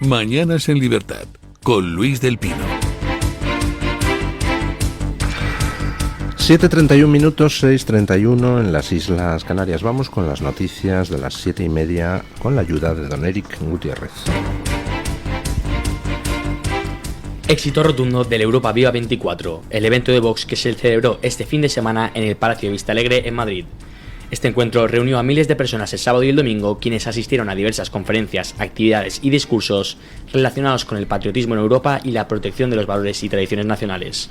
Mañanas en Libertad, con Luis del Pino. 7:31 minutos, 6:31 en las Islas Canarias. Vamos con las noticias de las 7:30 con la ayuda de don Eric Gutiérrez. Éxito rotundo del Europa Viva 24, el evento de Vox que se celebró este fin de semana en el Palacio de Vistalegre en Madrid. Este encuentro reunió a miles de personas el sábado y el domingo, quienes asistieron a diversas conferencias, actividades y discursos relacionados con el patriotismo en Europa y la protección de los valores y tradiciones nacionales.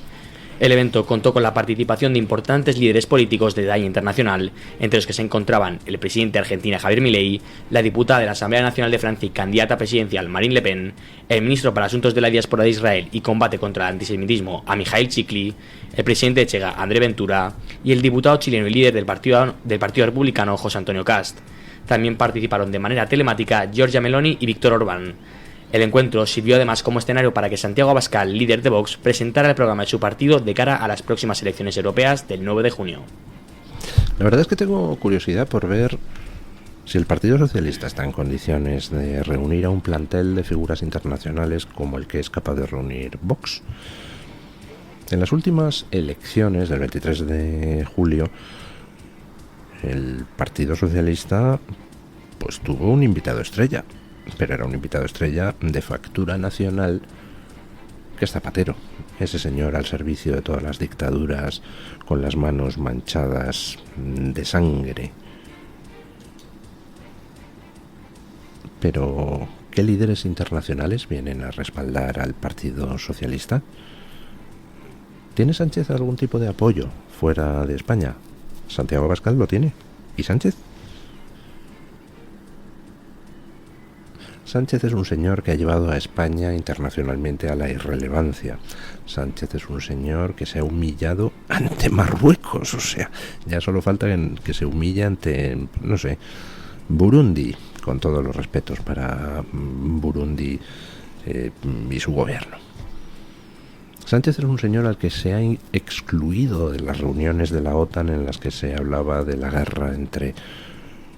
El evento contó con la participación de importantes líderes políticos de talla internacional, entre los que se encontraban el presidente de Argentina Javier Milei, la diputada de la Asamblea Nacional de Francia y candidata presidencial Marine Le Pen, el ministro para Asuntos de la Diáspora de Israel y Combate contra el Antisemitismo Amichai Chikli, el presidente de Chega André Ventura y el diputado chileno y líder del Partido Republicano José Antonio Cast. También participaron de manera telemática Giorgia Meloni y Víctor Orbán. El encuentro sirvió además como escenario para que Santiago Abascal, líder de Vox, presentara el programa de su partido de cara a las próximas elecciones europeas del 9 de junio. La verdad es que tengo curiosidad por ver si el Partido Socialista está en condiciones de reunir a un plantel de figuras internacionales como el que es capaz de reunir Vox. En las últimas elecciones del 23 de julio, el Partido Socialista pues tuvo un invitado estrella, pero era un invitado estrella de factura nacional, que es Zapatero, ese señor al servicio de todas las dictaduras, con las manos manchadas de sangre. Pero, ¿qué líderes internacionales vienen a respaldar al Partido Socialista? ¿Tiene Sánchez algún tipo de apoyo fuera de España? Santiago Abascal lo tiene. ¿Y Sánchez? Sánchez es un señor que ha llevado a España internacionalmente a la irrelevancia. Sánchez es un señor que se ha humillado ante Marruecos, o sea, ya solo falta que se humille ante, no sé, Burundi, con todos los respetos para Burundi y su gobierno. Sánchez es un señor al que se ha excluido de las reuniones de la OTAN en las que se hablaba de la guerra entre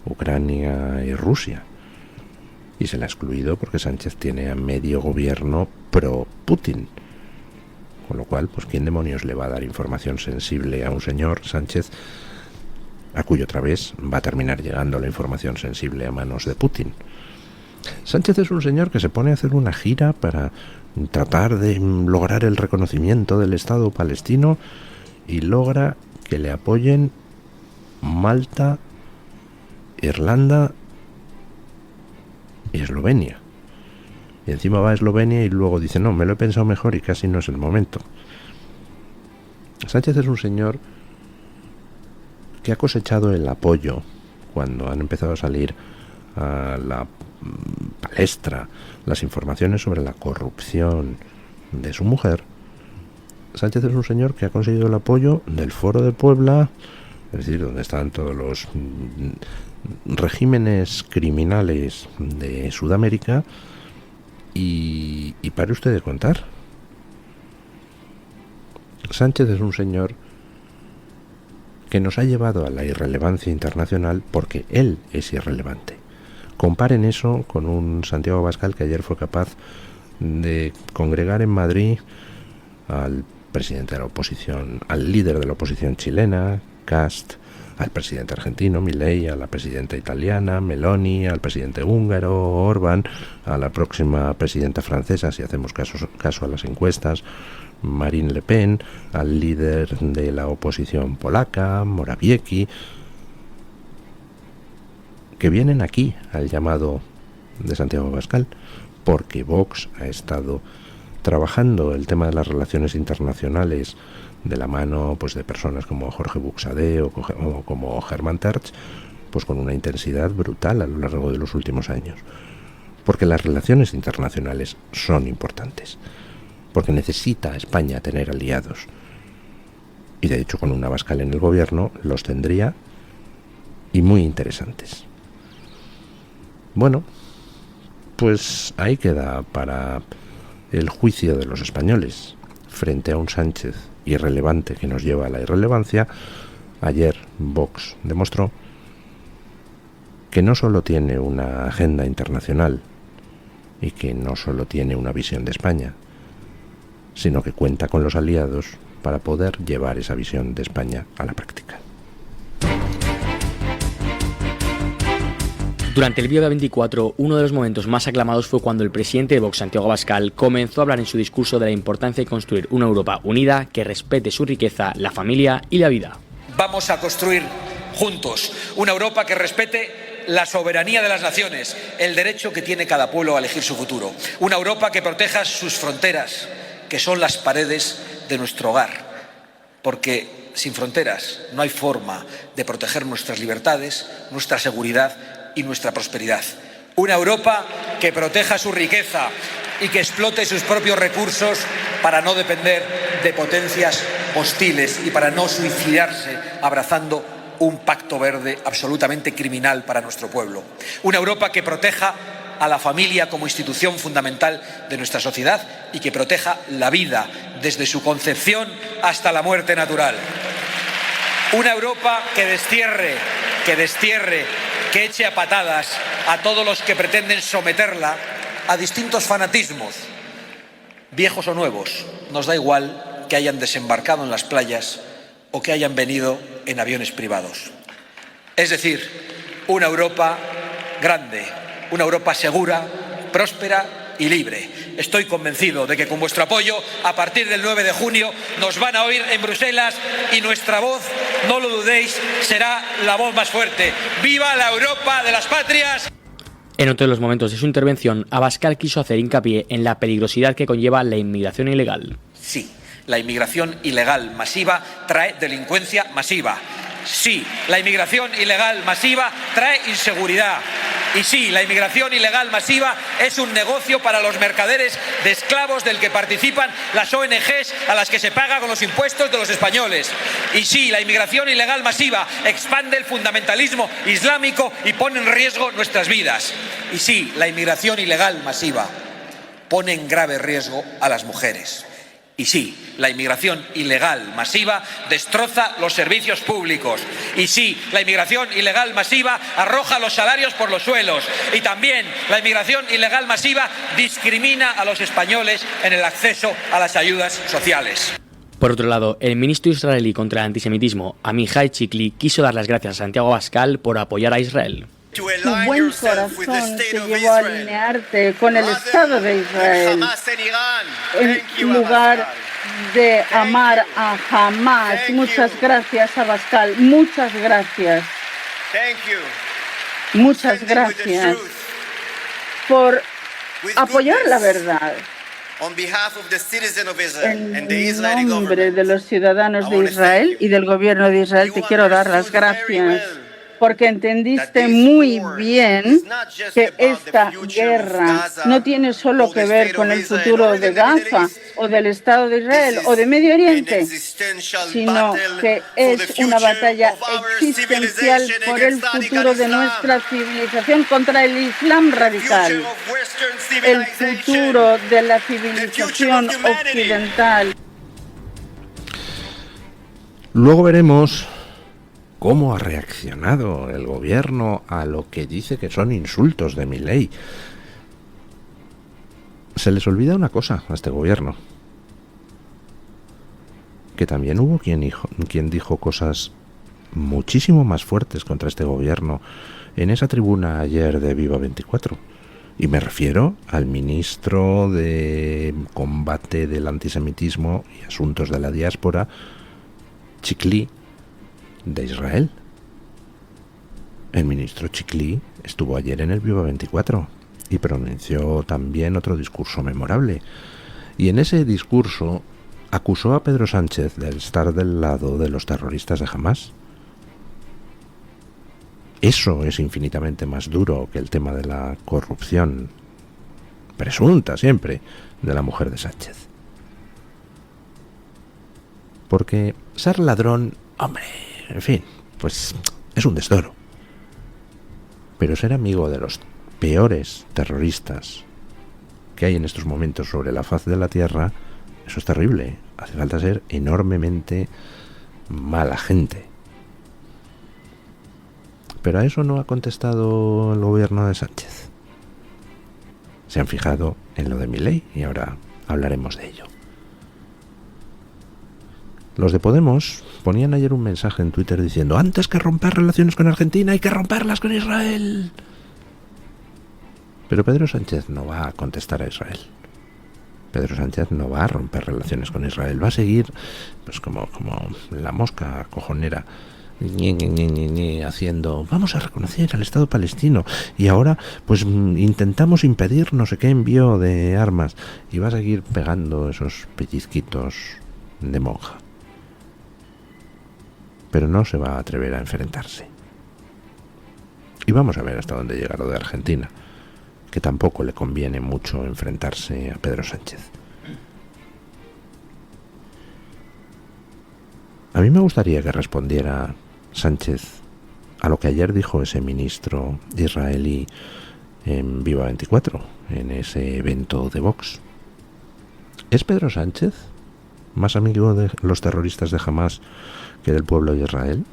Ucrania y Rusia. Y se le ha excluido porque Sánchez tiene a medio gobierno pro-Putin. Con lo cual, pues ¿quién demonios le va a dar información sensible a un señor, Sánchez, a cuyo través va a terminar llegando la información sensible a manos de Putin? Sánchez es un señor que se pone a hacer una gira para tratar de lograr el reconocimiento del Estado palestino y logra que le apoyen Malta, Irlanda y Eslovenia. Y encima va a Eslovenia y luego dice, no, me lo he pensado mejor y casi no es el momento. Sánchez es un señor que ha cosechado el apoyo cuando han empezado a salir a la palestra las informaciones sobre la corrupción de su mujer. Sánchez es un señor que ha conseguido el apoyo del Foro de Puebla, es decir, donde están todos los regímenes criminales de Sudamérica, y pare usted de contar. Sánchez es un señor que nos ha llevado a la irrelevancia internacional porque él es irrelevante. Comparen eso con un Santiago Abascal que ayer fue capaz de congregar en Madrid al presidente de la oposición, al líder de la oposición chilena, Cast, al presidente argentino, Milei, a la presidenta italiana, Meloni, al presidente húngaro, Orbán, a la próxima presidenta francesa, si hacemos caso a las encuestas, Marine Le Pen, al líder de la oposición polaca, Morawiecki, que vienen aquí al llamado de Santiago Abascal, porque Vox ha estado trabajando el tema de las relaciones internacionales de la mano pues de personas como Jorge Buxadé o como Hermann Tertsch, pues con una intensidad brutal a lo largo de los últimos años. Porque las relaciones internacionales son importantes, porque necesita España tener aliados. Y de hecho con un Abascal en el gobierno los tendría, y muy interesantes. Bueno, pues ahí queda para el juicio de los españoles frente a un Sánchez irrelevante que nos lleva a la irrelevancia. Ayer Vox demostró que no solo tiene una agenda internacional, y que no solo tiene una visión de España, sino que cuenta con los aliados para poder llevar esa visión de España a la práctica. Durante el Viva 24, uno de los momentos más aclamados fue cuando el presidente de Vox, Santiago Abascal, comenzó a hablar en su discurso de la importancia de construir una Europa unida que respete su riqueza, la familia y la vida. Vamos a construir juntos una Europa que respete la soberanía de las naciones, el derecho que tiene cada pueblo a elegir su futuro. Una Europa que proteja sus fronteras, que son las paredes de nuestro hogar. Porque sin fronteras no hay forma de proteger nuestras libertades, nuestra seguridad y nuestra prosperidad. Una Europa que proteja su riqueza y que explote sus propios recursos para no depender de potencias hostiles y para no suicidarse abrazando un pacto verde absolutamente criminal para nuestro pueblo. Una Europa que proteja a la familia como institución fundamental de nuestra sociedad y que proteja la vida desde su concepción hasta la muerte natural. Una Europa que destierre, que eche a patadas a todos los que pretenden someterla a distintos fanatismos, viejos o nuevos. Nos da igual que hayan desembarcado en las playas o que hayan venido en aviones privados. Es decir, una Europa grande, una Europa segura, próspera y libre. Estoy convencido de que con vuestro apoyo, a partir del 9 de junio, nos van a oír en Bruselas y nuestra voz, no lo dudéis, será la voz más fuerte. ¡Viva la Europa de las patrias! En otro de los momentos de su intervención, Abascal quiso hacer hincapié en la peligrosidad que conlleva la inmigración ilegal. Sí, la inmigración ilegal masiva trae delincuencia masiva. Sí, la inmigración ilegal masiva trae inseguridad. Y sí, la inmigración ilegal masiva es un negocio para los mercaderes de esclavos del que participan las ONGs a las que se paga con los impuestos de los españoles. Y sí, la inmigración ilegal masiva expande el fundamentalismo islámico y pone en riesgo nuestras vidas. Y sí, la inmigración ilegal masiva pone en grave riesgo a las mujeres. Y sí, la inmigración ilegal masiva destroza los servicios públicos. Y sí, la inmigración ilegal masiva arroja los salarios por los suelos. Y también la inmigración ilegal masiva discrimina a los españoles en el acceso a las ayudas sociales. Por otro lado, el ministro israelí contra el antisemitismo, Amihai Chikli, quiso dar las gracias a Santiago Abascal por apoyar a Israel. Tu buen corazón te llevó a alinearte con el Estado de Israel en lugar de amar a Hamas. Muchas gracias, Abascal. Muchas gracias. Muchas gracias por apoyar la verdad. En nombre de los ciudadanos de Israel y del gobierno de Israel te quiero dar las gracias. Porque entendiste muy bien que esta guerra no tiene solo que ver con el futuro de Gaza o del Estado de Israel o de Medio Oriente, sino que es una batalla existencial por el futuro de nuestra civilización contra el Islam radical, el futuro de la civilización occidental. Luego veremos cómo ha reaccionado el gobierno a lo que dice que son insultos de Milei. Se les olvida una cosa a este gobierno, que también hubo quien dijo cosas muchísimo más fuertes contra este gobierno en esa tribuna ayer de Viva 24. Y me refiero al ministro de Combate del Antisemitismo y Asuntos de la Diáspora, Chikli, de Israel. El ministro Chikli estuvo ayer en el Viva 24 y pronunció también otro discurso memorable. Y en ese discurso acusó a Pedro Sánchez de estar del lado de los terroristas de Hamás. Eso es infinitamente más duro que el tema de la corrupción presunta siempre de la mujer de Sánchez. Porque ser ladrón, hombre, en fin, pues es un desdoro. Pero ser amigo de los peores terroristas que hay en estos momentos sobre la faz de la Tierra, eso es terrible. Hace falta ser enormemente mala gente. Pero a eso no ha contestado el gobierno de Sánchez. se han fijado en lo de Milei y ahora hablaremos de ello. Los de Podemos ponían ayer un mensaje en Twitter diciendo: antes que romper relaciones con Argentina hay que romperlas con Israel. Pero Pedro Sánchez no va a contestar a Israel. Pedro Sánchez no va a romper relaciones con Israel. Va a seguir pues como la mosca cojonera haciendo: vamos a reconocer al Estado palestino y ahora pues intentamos impedir no sé qué envío de armas, y va a seguir pegando esos pellizquitos de monja. Pero no se va a atrever a enfrentarse. Y vamos a ver hasta dónde llega lo de Argentina, que tampoco le conviene mucho enfrentarse a Pedro Sánchez. A mí me gustaría que respondiera Sánchez a lo que ayer dijo ese ministro israelí en Viva 24, en ese evento de Vox. ¿Es Pedro Sánchez más amigo de los terroristas de Hamás que del pueblo de Israel?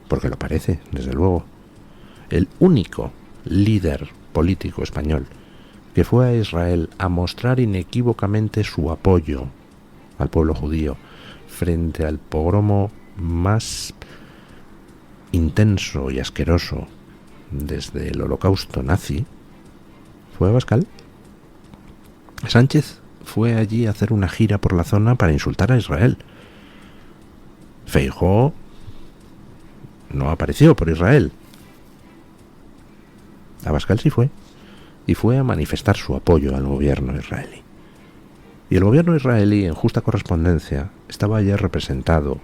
Porque lo parece, desde luego. El único líder político español que fue a Israel a mostrar inequívocamente su apoyo al pueblo judío frente al pogromo más intenso y asqueroso desde el holocausto nazi fue Abascal. Sánchez fue allí a hacer una gira por la zona para insultar a Israel. Feijóo no apareció por Israel. Abascal sí fue, y fue a manifestar su apoyo al gobierno israelí. Y el gobierno israelí, en justa correspondencia, estaba ayer representado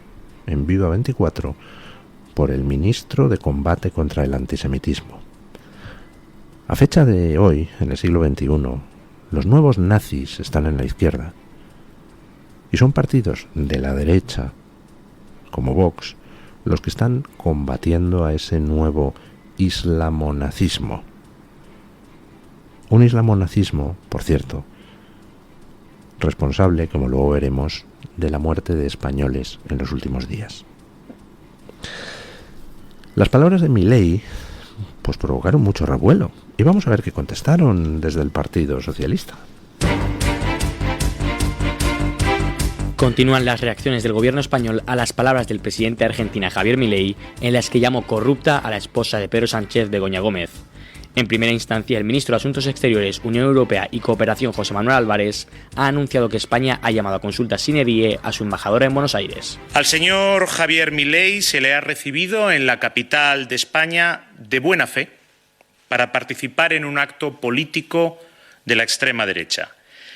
en Viva 24 por el ministro de Combate contra el Antisemitismo. A fecha de hoy, en el siglo XXI, los nuevos nazis están en la izquierda, y son partidos de la derecha, como Vox, los que están combatiendo a ese nuevo islamonazismo. Un islamonazismo, por cierto, responsable, como luego veremos, de la muerte de españoles en los últimos días. Las palabras de Milei pues provocaron mucho revuelo, y vamos a ver qué contestaron desde el Partido Socialista. Continúan las reacciones del gobierno español a las palabras del presidente de Argentina, Javier Milei, en las que llamó corrupta a la esposa de Pedro Sánchez, Begoña Gómez. En primera instancia, el ministro de Asuntos Exteriores, Unión Europea y Cooperación, José Manuel Álvarez, ha anunciado que España ha llamado a consulta sine die a su embajadora en Buenos Aires. Al señor Javier Milei se le ha recibido en la capital de España de buena fe para participar en un acto político de la extrema derecha.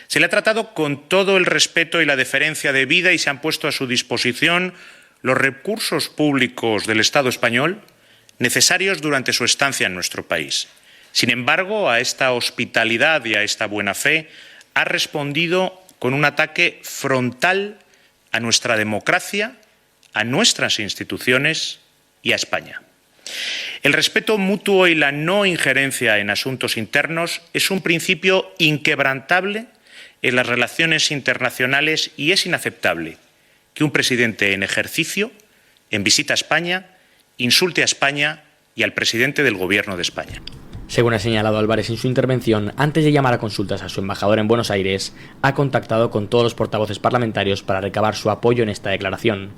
Se le ha tratado con todo el respeto y la deferencia debida y se han puesto a su disposición los recursos públicos del Estado español necesarios durante su estancia en nuestro país. Sin embargo, a esta hospitalidad y a esta buena fe ha respondido con un ataque frontal a nuestra democracia, a nuestras instituciones y a España. El respeto mutuo y la no injerencia en asuntos internos es un principio inquebrantable en las relaciones internacionales y es inaceptable que un presidente en ejercicio, en visita a España, insulte a España y al presidente del Gobierno de España. Según ha señalado Álvarez en su intervención, antes de llamar a consultas a su embajador en Buenos Aires, ha contactado con todos los portavoces parlamentarios para recabar su apoyo en esta declaración.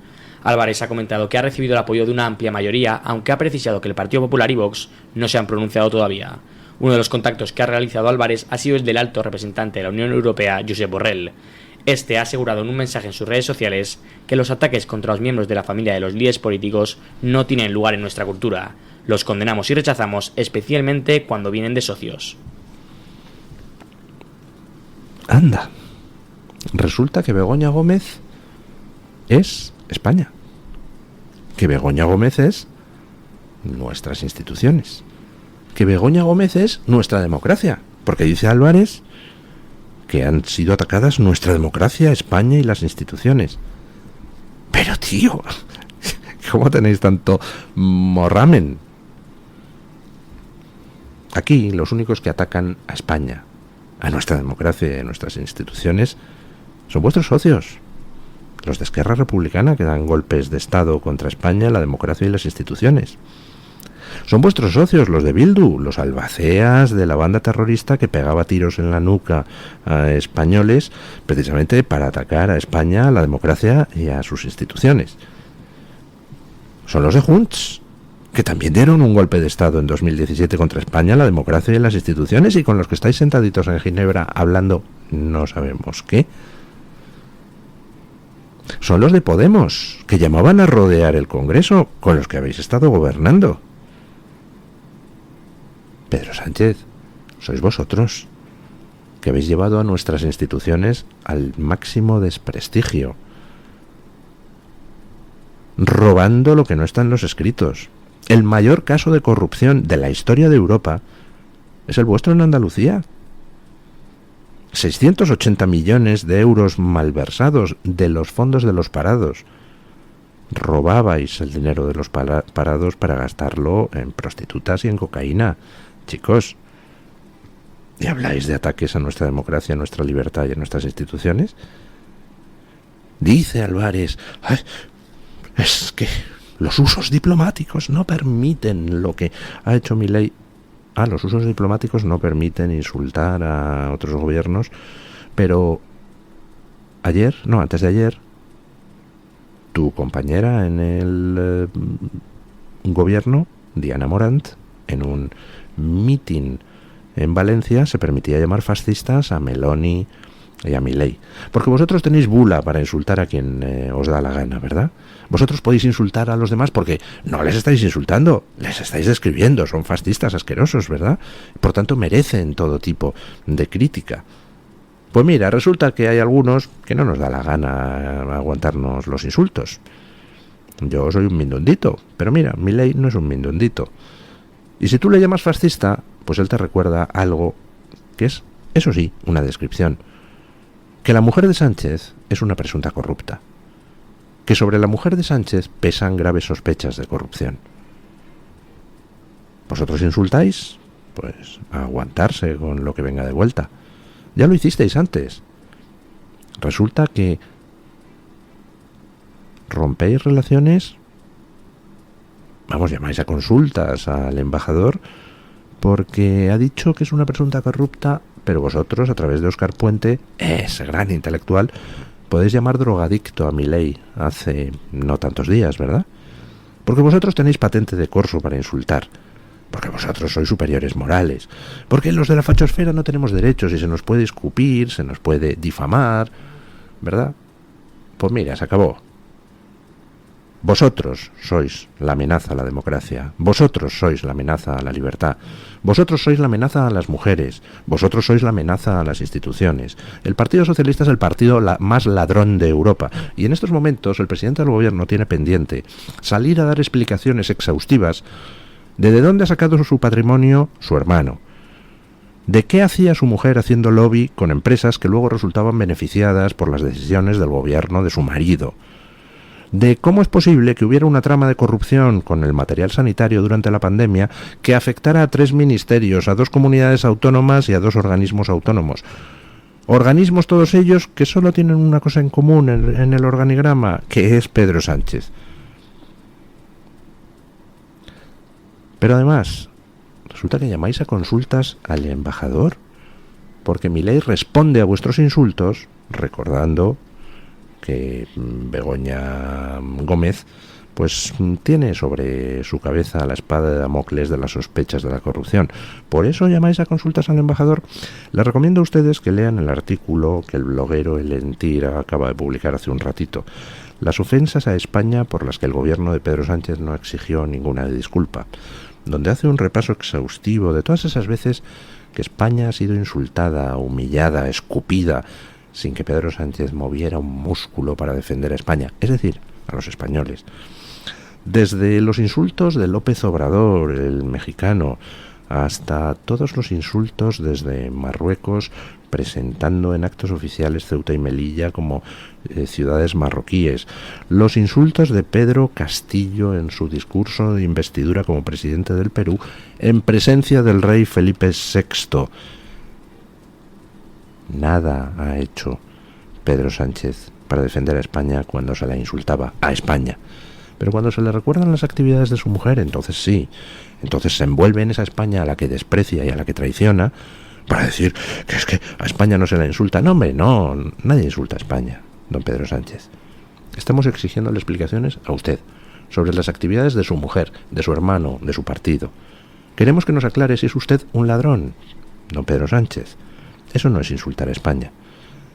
Álvarez ha comentado que ha recibido el apoyo de una amplia mayoría, aunque ha precisado que el Partido Popular y Vox no se han pronunciado todavía. Uno de los contactos que ha realizado Álvarez ha sido el del alto representante de la Unión Europea, Josep Borrell. Este ha asegurado en un mensaje en sus redes sociales que los ataques contra los miembros de la familia de los líderes políticos no tienen lugar en nuestra cultura. Los condenamos y rechazamos, especialmente cuando vienen de socios. Anda, resulta que Begoña Gómez es España, que Begoña Gómez es nuestras instituciones, que Begoña Gómez es nuestra democracia, porque dice Álvarez que han sido atacadas nuestra democracia, España y las instituciones. Pero tío, ¿cómo tenéis tanto morramen? Aquí los únicos que atacan a España, a nuestra democracia y a nuestras instituciones son vuestros socios, los de Esquerra Republicana, que dan golpes de Estado contra España, la democracia y las instituciones. Son vuestros socios, los de Bildu, los albaceas de la banda terrorista que pegaba tiros en la nuca a españoles precisamente para atacar a España, a la democracia y a sus instituciones. Son los de Junts, que también dieron un golpe de Estado en 2017 contra España, la democracia y las instituciones, y con los que estáis sentaditos en Ginebra hablando no sabemos qué. Son los de Podemos, que llamaban a rodear el Congreso, con los que habéis estado gobernando. Pedro Sánchez, sois vosotros, que habéis llevado a nuestras instituciones al máximo desprestigio, robando lo que no está en los escritos. El mayor caso de corrupción de la historia de Europa es el vuestro en Andalucía. 680 millones de euros malversados de los fondos de los parados. Robabais el dinero de los parados para gastarlo en prostitutas y en cocaína. Chicos, ¿y habláis de ataques a nuestra democracia, a nuestra libertad y a nuestras instituciones? Dice Álvarez, es que los usos diplomáticos no permiten lo que ha hecho Milei. Los usos diplomáticos no permiten insultar a otros gobiernos, pero antes de ayer, tu compañera en el gobierno, Diana Morant, en un mitin en Valencia, se permitía llamar fascistas a Meloni y a Milei. Porque vosotros tenéis bula para insultar a quien os da la gana, ¿verdad? Vosotros podéis insultar a los demás porque no les estáis insultando, les estáis describiendo, son fascistas asquerosos, ¿verdad? Por tanto, merecen todo tipo de crítica. Pues mira, resulta que hay algunos que no nos da la gana aguantarnos los insultos. Yo soy un mindundito, pero mira, Milei no es un mindundito. Y si tú le llamas fascista, pues él te recuerda algo que es, eso sí, una descripción. Que la mujer de Sánchez es una presunta corrupta. Que sobre la mujer de Sánchez pesan graves sospechas de corrupción. ¿Vosotros insultáis? Pues a aguantarse con lo que venga de vuelta. Ya lo hicisteis antes. Resulta que rompéis relaciones, llamáis a consultas al embajador porque ha dicho que es una presunta corrupta, pero vosotros, a través de Óscar Puente, ese gran intelectual, podéis llamar drogadicto a Milei hace no tantos días, ¿verdad? Porque vosotros tenéis patente de corso para insultar. Porque vosotros sois superiores morales. Porque los de la fachosfera no tenemos derechos y se nos puede escupir, se nos puede difamar, ¿verdad? Pues mira, se acabó. Vosotros sois la amenaza a la democracia. Vosotros sois la amenaza a la libertad. Vosotros sois la amenaza a las mujeres. Vosotros sois la amenaza a las instituciones. El Partido Socialista es el partido más ladrón de Europa. Y en estos momentos el presidente del gobierno tiene pendiente salir a dar explicaciones exhaustivas de dónde ha sacado su patrimonio su hermano. ¿De qué hacía su mujer haciendo lobby con empresas que luego resultaban beneficiadas por las decisiones del gobierno de su marido? De cómo es posible que hubiera una trama de corrupción con el material sanitario durante la pandemia que afectara a 3 ministerios, a 2 comunidades autónomas y a 2 organismos autónomos. Organismos todos ellos que solo tienen una cosa en común en el organigrama, que es Pedro Sánchez. Pero además, resulta que llamáis a consultas al embajador, porque Milei responde a vuestros insultos recordando que Begoña Gómez pues tiene sobre su cabeza la espada de Damocles de las sospechas de la corrupción. Por eso llamáis a consultas al embajador. Les recomiendo a ustedes que lean el artículo que el bloguero Elentira acaba de publicar hace un ratito. Las ofensas a España por las que el gobierno de Pedro Sánchez no exigió ninguna disculpa, donde hace un repaso exhaustivo de todas esas veces que España ha sido insultada, humillada, escupida, sin que Pedro Sánchez moviera un músculo para defender a España, es decir, a los españoles. Desde los insultos de López Obrador, el mexicano, hasta todos los insultos desde Marruecos, presentando en actos oficiales Ceuta y Melilla como ciudades marroquíes. Los insultos de Pedro Castillo en su discurso de investidura como presidente del Perú, en presencia del rey Felipe VI. Nada ha hecho Pedro Sánchez para defender a España cuando se la insultaba a España. Pero cuando se le recuerdan las actividades de su mujer, entonces sí. Entonces se envuelve en esa España a la que desprecia y a la que traiciona para decir que es que a España no se la insulta. No, hombre, no, nadie insulta a España, don Pedro Sánchez. Estamos exigiéndole explicaciones a usted sobre las actividades de su mujer, de su hermano, de su partido. Queremos que nos aclare si es usted un ladrón, don Pedro Sánchez. Eso no es insultar a España.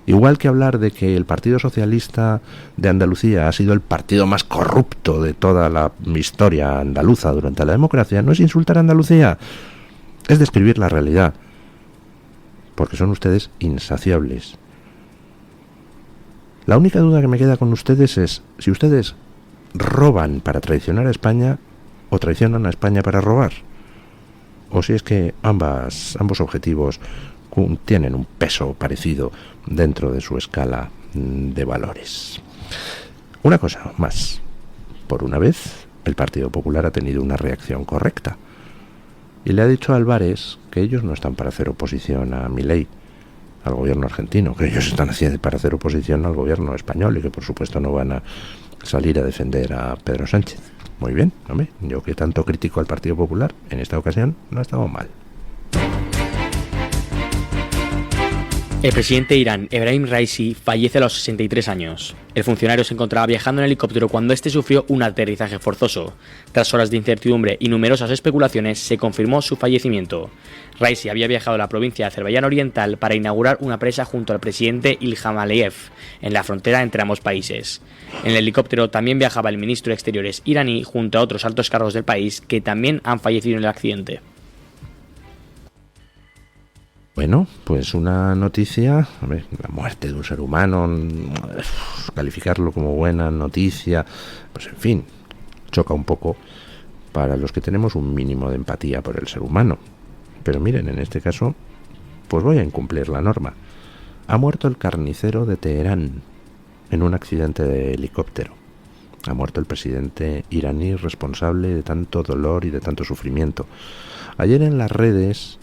Igual que hablar de que el Partido Socialista de Andalucía ha sido el partido más corrupto de toda la historia andaluza durante la democracia, no es insultar a Andalucía, es describir la realidad, porque son ustedes insaciables. La única duda que me queda con ustedes es si ustedes roban para traicionar a España o traicionan a España para robar, o si es que ambos objetivos tienen un peso parecido dentro de su escala de valores. Una cosa más. Por una vez, el Partido Popular ha tenido una reacción correcta y le ha dicho a Álvarez que ellos no están para hacer oposición a Milei, al gobierno argentino, que ellos están haciendo para hacer oposición al gobierno español y que por supuesto no van a salir a defender a Pedro Sánchez. Muy bien, hombre, yo que tanto critico al Partido Popular, en esta ocasión no ha estado mal. El presidente de Irán, Ebrahim Raisi, fallece a los 63 años. El funcionario se encontraba viajando en helicóptero cuando este sufrió un aterrizaje forzoso. Tras horas de incertidumbre y numerosas especulaciones, se confirmó su fallecimiento. Raisi había viajado a la provincia de Azerbaiyán Oriental para inaugurar una presa junto al presidente Ilham Aliyev, en la frontera entre ambos países. En el helicóptero también viajaba el ministro de Exteriores iraní junto a otros altos cargos del país que también han fallecido en el accidente. Bueno, pues una noticia, a ver, la muerte de un ser humano, calificarlo como buena noticia, pues en fin, choca un poco para los que tenemos un mínimo de empatía por el ser humano. Pero miren, en este caso, pues voy a incumplir la norma. Ha muerto el carnicero de Teherán en un accidente de helicóptero. Ha muerto el presidente iraní responsable de tanto dolor y de tanto sufrimiento. Ayer en las redes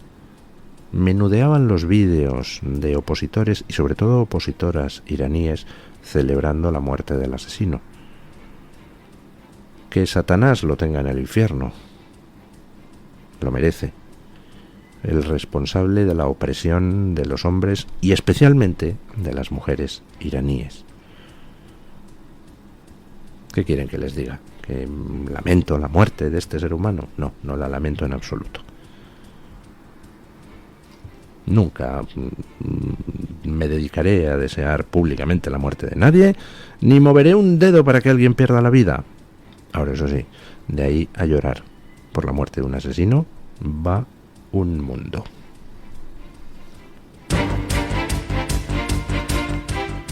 menudeaban los vídeos de opositores y sobre todo opositoras iraníes celebrando la muerte del asesino. Que Satanás lo tenga en el infierno. Lo merece. El responsable de la opresión de los hombres y especialmente de las mujeres iraníes. ¿Qué quieren que les diga? ¿Que lamento la muerte de este ser humano? No, no la lamento en absoluto. Nunca me dedicaré a desear públicamente la muerte de nadie, ni moveré un dedo para que alguien pierda la vida. Ahora, eso sí, de ahí a llorar por la muerte de un asesino va un mundo.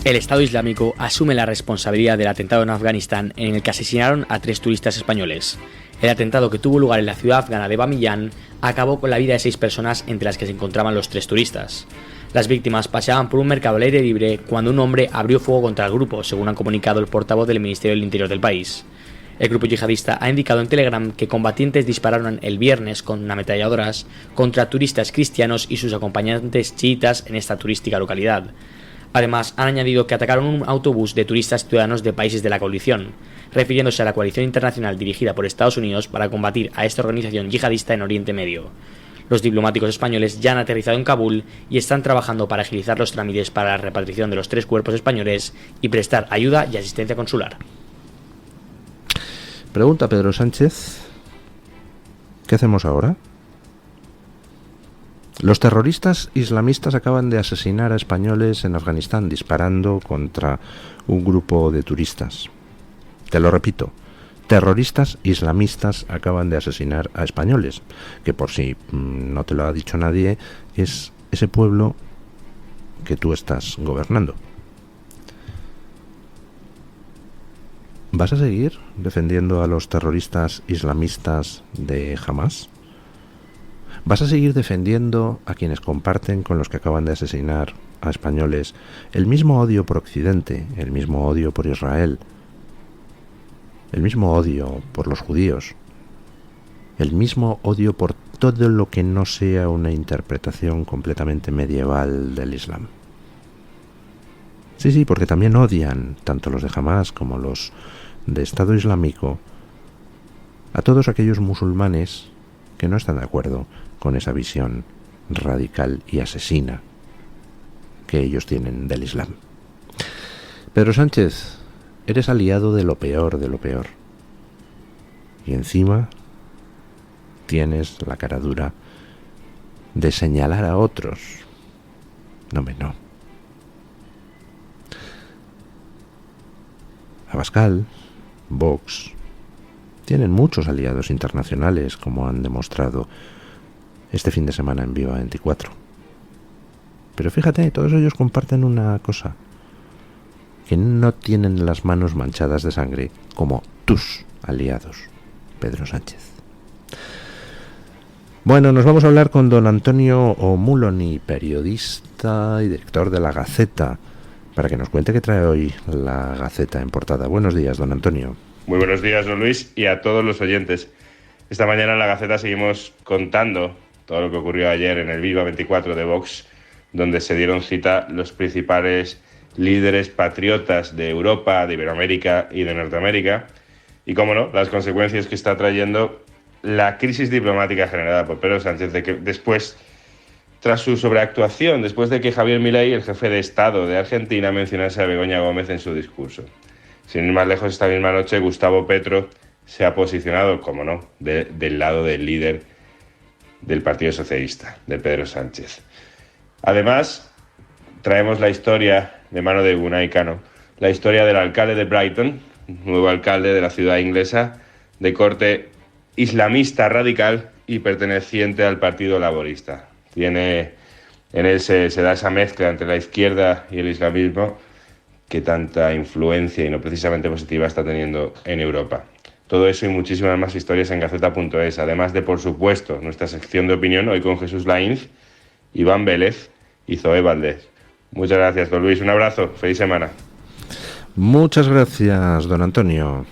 El Estado Islámico asume la responsabilidad del atentado en Afganistán en el que asesinaron a 3 turistas españoles. El atentado, que tuvo lugar en la ciudad afgana de Bamiyan, acabó con la vida de 6 personas, entre las que se encontraban los 3 turistas. Las víctimas paseaban por un mercado al aire libre cuando un hombre abrió fuego contra el grupo, según han comunicado el portavoz del Ministerio del Interior del país. El grupo yihadista ha indicado en Telegram que combatientes dispararon el viernes con ametralladoras contra turistas cristianos y sus acompañantes chiitas en esta turística localidad. Además, han añadido que atacaron un autobús de turistas ciudadanos de países de la coalición, refiriéndose a la coalición internacional dirigida por Estados Unidos para combatir a esta organización yihadista en Oriente Medio. Los diplomáticos españoles ya han aterrizado en Kabul y están trabajando para agilizar los trámites para la repatriación de los 3 cuerpos españoles y prestar ayuda y asistencia consular. Pregunta Pedro Sánchez, ¿qué hacemos ahora? Los terroristas islamistas acaban de asesinar a españoles en Afganistán disparando contra un grupo de turistas. Te lo repito, terroristas islamistas acaban de asesinar a españoles, que por si no te lo ha dicho nadie, es ese pueblo que tú estás gobernando. ¿Vas a seguir defendiendo a los terroristas islamistas de Hamás? ¿Vas a seguir defendiendo a quienes comparten con los que acaban de asesinar a españoles el mismo odio por Occidente, el mismo odio por Israel, el mismo odio por los judíos, el mismo odio por todo lo que no sea una interpretación completamente medieval del Islam? Sí, porque también odian tanto los de Hamás como los de Estado Islámico a todos aquellos musulmanes que no están de acuerdo con esa visión radical y asesina que ellos tienen del Islam. Pedro Sánchez, eres aliado de lo peor de lo peor. Y encima tienes la cara dura de señalar a otros. No. Abascal, Vox, tienen muchos aliados internacionales, como han demostrado este fin de semana en Viva 24. Pero fíjate, todos ellos comparten una cosa, que no tienen las manos manchadas de sangre como tus aliados, Pedro Sánchez. Bueno, nos vamos a hablar con don Antonio O'Muloney, periodista y director de La Gaceta, para que nos cuente qué trae hoy La Gaceta en portada. Buenos días, don Antonio. Muy buenos días, don Luis, y a todos los oyentes. Esta mañana en La Gaceta seguimos contando todo lo que ocurrió ayer en el Viva 24 de Vox, donde se dieron cita los principales líderes patriotas de Europa, de Iberoamérica y de Norteamérica, y, cómo no, las consecuencias que está trayendo la crisis diplomática generada por Pedro Sánchez, de que después, tras su sobreactuación, después de que Javier Milei, el jefe de Estado de Argentina, mencionase a Begoña Gómez en su discurso. Sin ir más lejos, esta misma noche Gustavo Petro se ha posicionado, como no, del lado del líder del Partido Socialista, de Pedro Sánchez. Además, traemos la historia de mano de Unai Cano, la historia del alcalde de Brighton, nuevo alcalde de la ciudad inglesa, de corte islamista radical y perteneciente al Partido Laborista. En él se da esa mezcla entre la izquierda y el islamismo que tanta influencia y no precisamente positiva está teniendo en Europa. Todo eso y muchísimas más historias en Gaceta.es, además de, por supuesto, nuestra sección de opinión, hoy con Jesús Lainz, Iván Vélez y Zoé Valdés. Muchas gracias, don Luis. Un abrazo. Feliz semana. Muchas gracias, don Antonio.